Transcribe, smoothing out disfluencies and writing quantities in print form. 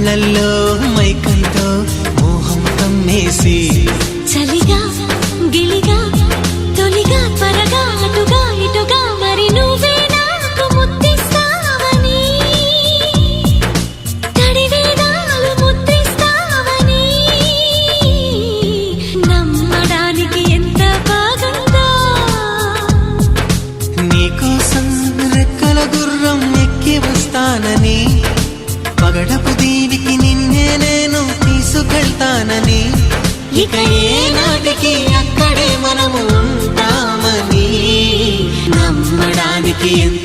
కళ్ళల్లో మైకంతో మోహం కమ్మేసి చలిగా గిలిగా తొలిగా త్వరగా అటుగా ఇటుగా మరి నువ్వే నాకు ముద్దిస్తావని తడివేదాలు ముద్దిస్తావని నమ్మడానికి ఎంత బాగుందో నీకోసం రెక్కల గుర్రం ఎక్కి వస్తానని పగడపు దీనికి నిన్నే నేను తీసుకెళ్తానని ఇక ఏ నాటికి అక్కడే మనము ఉంటామని నమ్మడానికి ఎంత